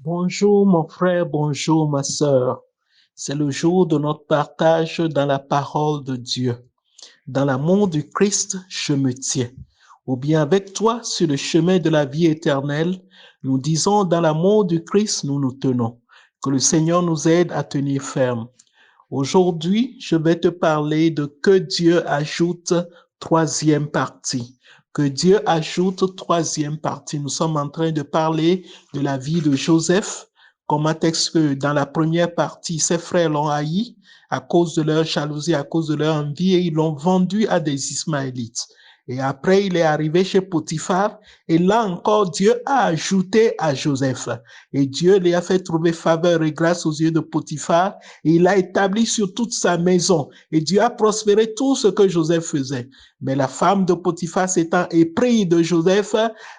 Bonjour mon frère, bonjour ma sœur. C'est le jour de notre partage dans la parole de Dieu. Dans l'amour du Christ, je me tiens. Ou bien avec toi sur le chemin de la vie éternelle, nous disons dans l'amour du Christ, nous nous tenons. Que le Seigneur nous aide à tenir ferme. Aujourd'hui, je vais te parler de que Dieu ajoute troisième partie. Que Dieu ajoute troisième partie. Nous sommes en train de parler de la vie de Joseph. Comment est-ce que dans la première partie, ses frères l'ont haï à cause de leur jalousie, à cause de leur envie et ils l'ont vendu à des Ismaélites. Et après, il est arrivé chez Potiphar et là encore, Dieu a ajouté à Joseph. Et Dieu lui a fait trouver faveur et grâce aux yeux de Potiphar et il a établi sur toute sa maison. Et Dieu a prospéré tout ce que Joseph faisait. Mais la femme de Potiphar s'étant éprise de Joseph,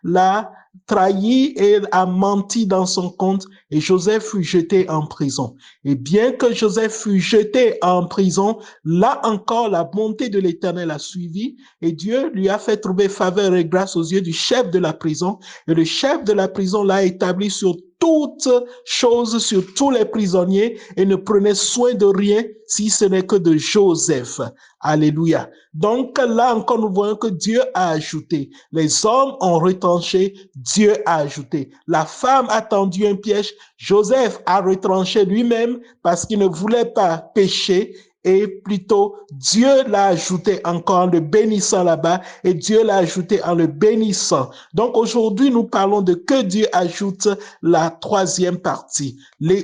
l'a trahi et a menti dans son compte et Joseph fut jeté en prison. Et bien que Joseph fut jeté en prison, là encore la bonté de l'Éternel a suivi et Dieu lui a fait trouver faveur et grâce aux yeux du chef de la prison et le chef de la prison l'a établi sur toutes choses, sur tous les prisonniers et ne prenait soin de rien si ce n'est que de Joseph. Alléluia. Donc là encore, nous voyons que Dieu a ajouté. Les hommes ont retranché, Dieu a ajouté. La femme a tendu un piège, Joseph a retranché lui-même parce qu'il ne voulait pas pécher et plutôt Dieu l'a ajouté encore en le bénissant là-bas et Dieu l'a ajouté en le bénissant. Donc aujourd'hui, nous parlons de que Dieu ajoute la troisième partie,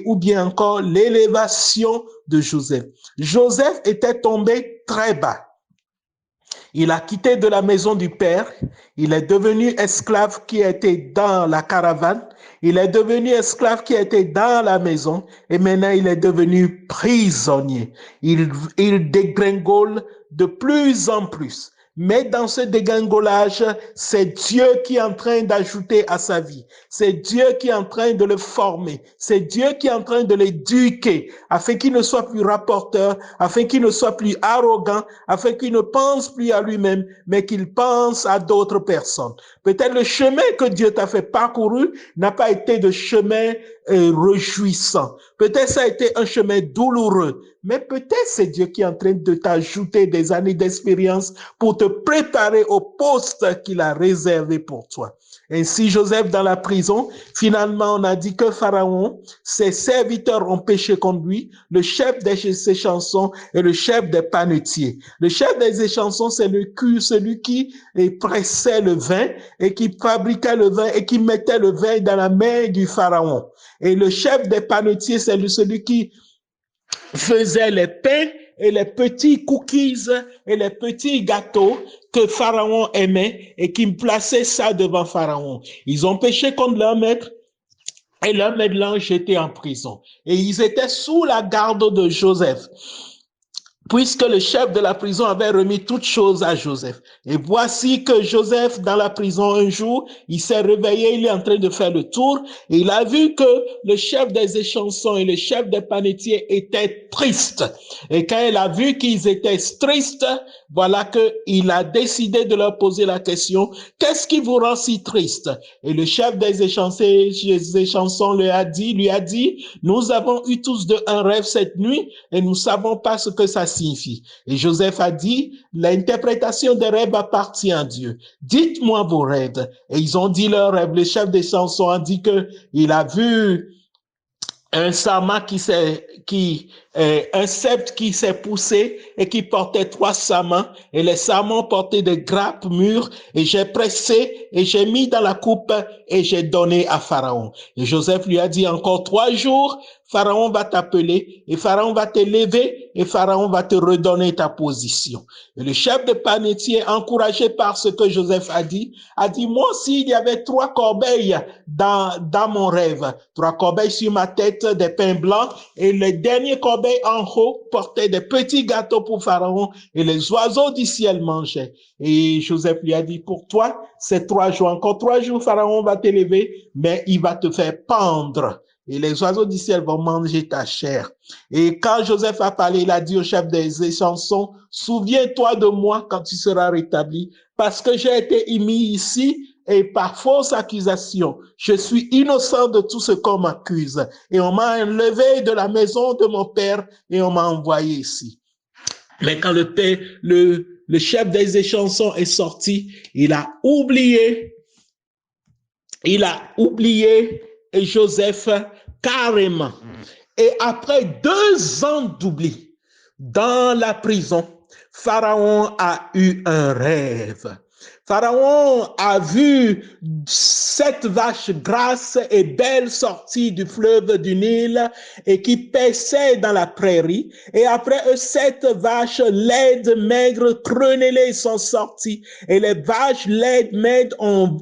ou bien encore l'élévation de Joseph. Joseph était tombé très bas. Il a quitté de la maison du père, il est devenu esclave qui était dans la caravane, il est devenu esclave qui était dans la maison et maintenant il est devenu prisonnier. Il dégringole de plus en plus. Mais dans ce dégringolage, c'est Dieu qui est en train d'ajouter à sa vie. C'est Dieu qui est en train de le former. C'est Dieu qui est en train de l'éduquer afin qu'il ne soit plus rapporteur, afin qu'il ne soit plus arrogant, afin qu'il ne pense plus à lui-même, mais qu'il pense à d'autres personnes. Peut-être le chemin que Dieu t'a fait parcourir n'a pas été de chemin réjouissant. Peut-être ça a été un chemin douloureux, mais peut-être c'est Dieu qui est en train de t'ajouter des années d'expérience pour te préparer au poste qu'il a réservé pour toi. Ainsi, Joseph dans la prison, finalement, on a dit que Pharaon, ses serviteurs ont péché contre lui, le chef des chansons et le chef des panetiers. Le chef des chansons, c'est celui qui pressait le vin et qui fabriquait le vin et qui mettait le vin dans la main du Pharaon. Et le chef des panetiers, c'est celui qui faisait les pains et les petits cookies et les petits gâteaux que Pharaon aimait et qui plaçait ça devant Pharaon. Ils ont péché contre leur maître et leur maître l'a jeté en prison. Et ils étaient sous la garde de Joseph, puisque le chef de la prison avait remis toutes choses à Joseph. Et voici que Joseph, dans la prison un jour, il s'est réveillé, il est en train de faire le tour, et il a vu que le chef des échansons et le chef des panetiers étaient tristes. Et quand il a vu qu'ils étaient tristes, voilà qu'il a décidé de leur poser la question, qu'est-ce qui vous rend si triste? Et le chef des échansons lui a dit, nous avons eu tous un rêve cette nuit, et nous savons pas ce que ça signifie. Et Joseph a dit, l'interprétation des rêves appartient à Dieu. Dites-moi vos rêves. Et ils ont dit leurs rêves. Le chef des chansons a dit que il a vu un sarment un sceptre qui s'est poussé et qui portait trois sarments et les sarments portaient des grappes mûres et j'ai pressé et j'ai mis dans la coupe et j'ai donné à Pharaon. Et Joseph lui a dit encore 3 jours, Pharaon va t'appeler et Pharaon va te lever et Pharaon va te redonner ta position. Et le chef de panetier, encouragé par ce que Joseph a dit, moi aussi il y avait 3 corbeilles dans mon rêve, 3 corbeilles sur ma tête, des pains blancs et le dernier corbeille en haut portait des petits gâteaux pour Pharaon et les oiseaux du ciel mangeaient. Et Joseph lui a dit, pour toi, c'est 3 jours. Encore 3 jours, Pharaon va t'élever, mais il va te faire pendre. Et les oiseaux du ciel vont manger ta chair. Et quand Joseph a parlé, il a dit au chef des échansons, souviens-toi de moi quand tu seras rétabli, parce que j'ai été émis ici et par fausse accusation, je suis innocent de tout ce qu'on m'accuse. Et on m'a enlevé de la maison de mon père et on m'a envoyé ici. Mais quand le chef des échansons est sorti, il a oublié Joseph carrément. Et après 2 ans d'oubli dans la prison, Pharaon a eu un rêve. Pharaon a vu 7 vaches grasses et belles sorties du fleuve du Nil et qui paissaient dans la prairie. Et après eux, 7 vaches laides, maigres, crenées sont sorties. Et les vaches laides, maigres ont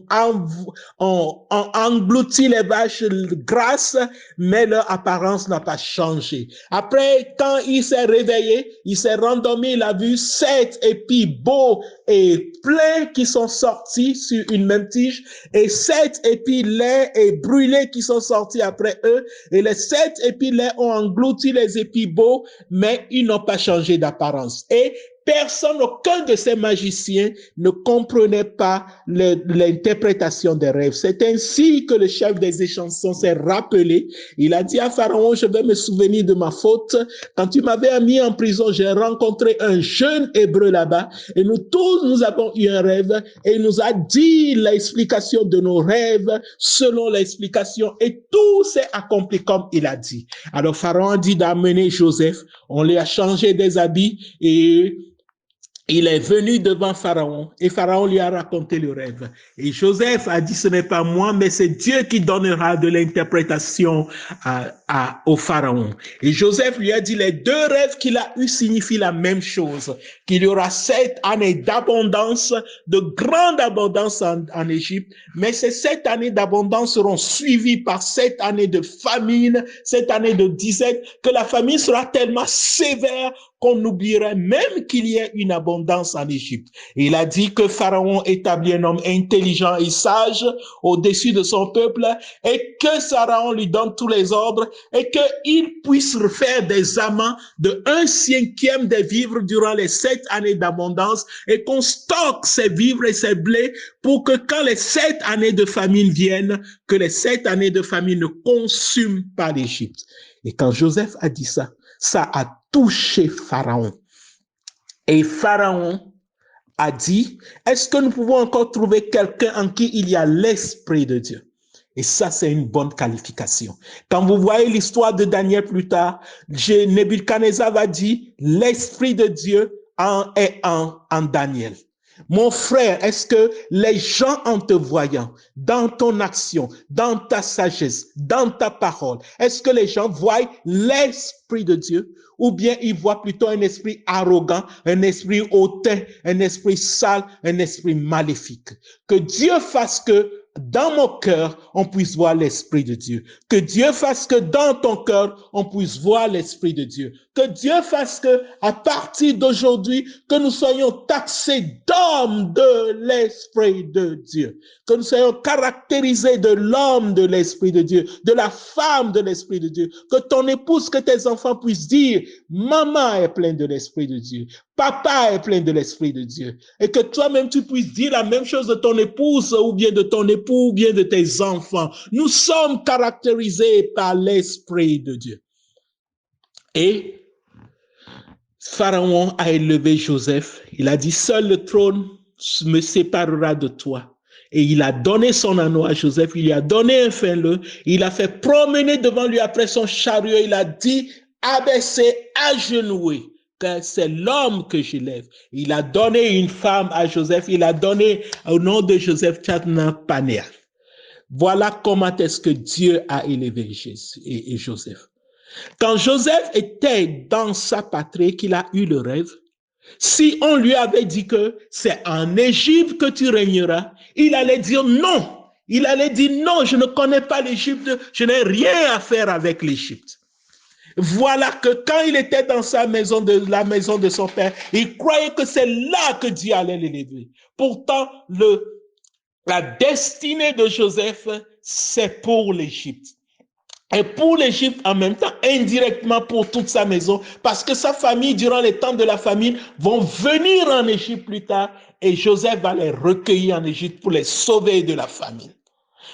englouti les vaches grasses, mais leur apparence n'a pas changé. Après, quand il s'est réveillé, il s'est rendormi, il a vu 7 épis beaux et pleins qui sont sortis sur une même tige et 7 épis laids et brûlés qui sont sortis après eux. Et les 7 épis laids ont englouti les épis beaux, mais ils n'ont pas changé d'apparence. Et personne, aucun de ces magiciens ne comprenait pas l'interprétation des rêves. C'est ainsi que le chef des échansons s'est rappelé. Il a dit à Pharaon, je vais me souvenir de ma faute. Quand tu m'avais mis en prison, j'ai rencontré un jeune hébreu là-bas et nous tous, nous avons eu un rêve et il nous a dit l'explication de nos rêves selon l'explication et tout s'est accompli comme il a dit. Alors Pharaon a dit d'amener Joseph. On lui a changé des habits et il est venu devant Pharaon et Pharaon lui a raconté le rêve. Et Joseph a dit, ce n'est pas moi, mais c'est Dieu qui donnera de l'interprétation au Pharaon. Et Joseph lui a dit, les 2 rêves qu'il a eus signifient la même chose, qu'il y aura 7 années d'abondance, de grande abondance en Égypte, mais ces 7 années d'abondance seront suivies par 7 années de famine, 7 années de disette, que la famine sera tellement sévère qu'on oublierait même qu'il y ait une abondance en Égypte. Et il a dit que Pharaon établit un homme intelligent et sage au-dessus de son peuple et que Pharaon lui donne tous les ordres et qu'il puisse faire des amants de 1/5 des vivres durant les 7 années d'abondance et qu'on stocke ces vivres et ces blés pour que quand les 7 années de famine viennent, que les 7 années de famine ne consument pas l'Égypte. Et quand Joseph a dit ça, ça a touché Pharaon. Et Pharaon a dit, est-ce que nous pouvons encore trouver quelqu'un en qui il y a l'Esprit de Dieu? Et ça, c'est une bonne qualification. Quand vous voyez l'histoire de Daniel plus tard, Nebuchadnezzar va dire, l'Esprit de Dieu est en Daniel. Mon frère, est-ce que les gens en te voyant, dans ton action, dans ta sagesse, dans ta parole, est-ce que les gens voient l'Esprit de Dieu ou bien ils voient plutôt un esprit arrogant, un esprit hautain, un esprit sale, un esprit maléfique? Que Dieu fasse que dans mon cœur, on puisse voir l'Esprit de Dieu. Que Dieu fasse que dans ton cœur, on puisse voir l'Esprit de Dieu. Que Dieu fasse que, à partir d'aujourd'hui, que nous soyons taxés d'hommes de l'Esprit de Dieu. Que nous soyons caractérisés de l'homme de l'Esprit de Dieu, de la femme de l'Esprit de Dieu. Que ton épouse, que tes enfants puissent dire, maman est pleine de l'Esprit de Dieu. Papa est plein de l'Esprit de Dieu. Et que toi-même, tu puisses dire la même chose de ton épouse ou bien de ton époux ou bien de tes enfants. Nous sommes caractérisés par l'Esprit de Dieu. Et Pharaon a élevé Joseph. Il a dit, seul le trône me séparera de toi. Et il a donné son anneau à Joseph. Il lui a donné un fin-leu. Il a fait promener devant lui après son chariot. Il a dit, abaissez, agenouez. C'est l'homme que j'élève. Il a donné une femme à Joseph. Il a donné au nom de Joseph Tchatnapanea. Voilà comment est-ce que Dieu a élevé Jésus et Joseph. Quand Joseph était dans sa patrie, qu'il a eu le rêve, si on lui avait dit que c'est en Égypte que tu régneras, il allait dire non. Il allait dire non, je ne connais pas l'Égypte, je n'ai rien à faire avec l'Égypte. Voilà que quand il était dans la maison de son père, il croyait que c'est là que Dieu allait l'élever. Pourtant, la destinée de Joseph, c'est pour l'Égypte. Et pour l'Égypte, en même temps, indirectement pour toute sa maison, parce que sa famille, durant les temps de la famine, vont venir en Égypte plus tard, et Joseph va les recueillir en Égypte pour les sauver de la famine.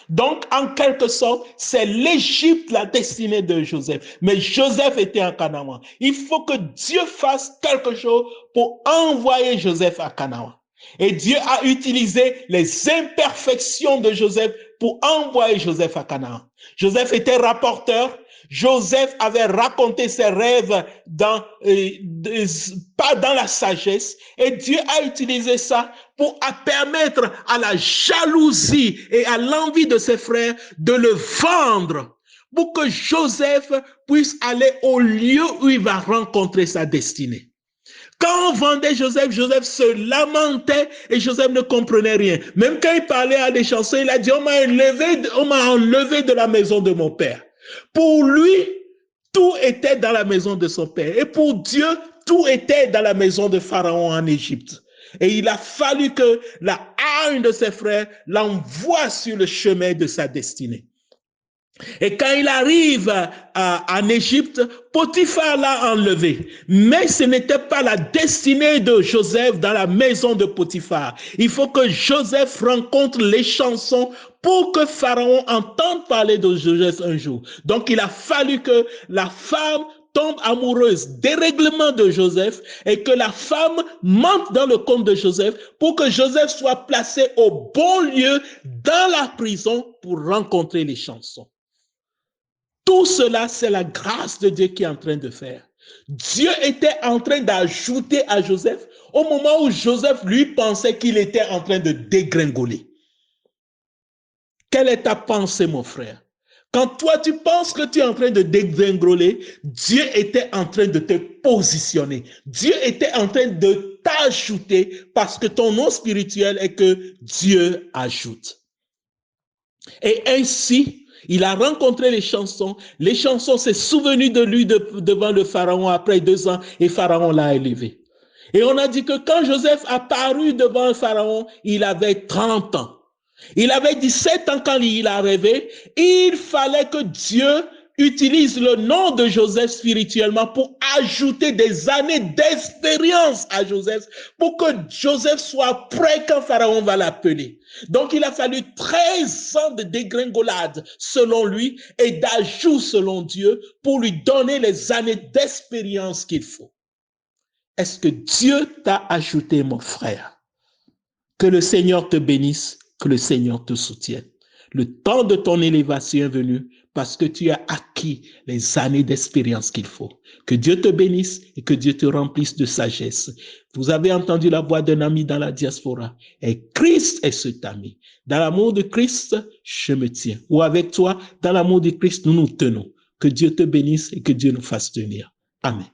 Donc, en quelque sorte, c'est l'Égypte la destinée de Joseph. Mais Joseph était en Canaan. Il faut que Dieu fasse quelque chose pour envoyer Joseph à Canaan. Et Dieu a utilisé les imperfections de Joseph pour envoyer Joseph à Canaan. Joseph était rapporteur. Joseph avait raconté ses rêves pas dans la sagesse. Et Dieu a utilisé ça pour permettre à la jalousie et à l'envie de ses frères de le vendre pour que Joseph puisse aller au lieu où il va rencontrer sa destinée. Quand on vendait Joseph, Joseph se lamentait et Joseph ne comprenait rien. Même quand il parlait à des chansons, il a dit, on m'a enlevé de la maison de mon père. Pour lui, tout était dans la maison de son père. Et pour Dieu, tout était dans la maison de Pharaon en Égypte. Et il a fallu que la haine de ses frères l'envoie sur le chemin de sa destinée. Et quand il arrive en Égypte, Potiphar l'a enlevé. Mais ce n'était pas la destinée de Joseph dans la maison de Potiphar. Il faut que Joseph rencontre les chansons pour que Pharaon entende parler de Joseph un jour. Donc il a fallu que la femme tombe amoureuse des règlements de Joseph et que la femme mente dans le conte de Joseph pour que Joseph soit placé au bon lieu dans la prison pour rencontrer les chansons. Tout cela, c'est la grâce de Dieu qui est en train de faire. Dieu était en train d'ajouter à Joseph au moment où Joseph, lui, pensait qu'il était en train de dégringoler. Quelle est ta pensée, mon frère? Quand toi, tu penses que tu es en train de dégringoler, Dieu était en train de te positionner. Dieu était en train de t'ajouter parce que ton nom spirituel est que Dieu ajoute. Et ainsi, il a rencontré les chansons. Les chansons s'est souvenu de lui devant le Pharaon après 2 ans et Pharaon l'a élevé. Et on a dit que quand Joseph apparut devant le Pharaon, il avait 30 ans. Il avait 17 ans quand il a rêvé. Il fallait que Dieu utilise le nom de Joseph spirituellement pour ajouter des années d'expérience à Joseph, pour que Joseph soit prêt quand Pharaon va l'appeler. Donc il a fallu 13 ans de dégringolade selon lui et d'ajout selon Dieu pour lui donner les années d'expérience qu'il faut. Est-ce que Dieu t'a ajouté, mon frère? Que le Seigneur te bénisse, que le Seigneur te soutienne. Le temps de ton élévation est venu parce que tu as acquis les années d'expérience qu'il faut. Que Dieu te bénisse et que Dieu te remplisse de sagesse. Vous avez entendu la voix d'un ami dans la diaspora et Christ est cet ami. Dans l'amour de Christ, je me tiens. Ou avec toi, dans l'amour de Christ, nous nous tenons. Que Dieu te bénisse et que Dieu nous fasse tenir. Amen.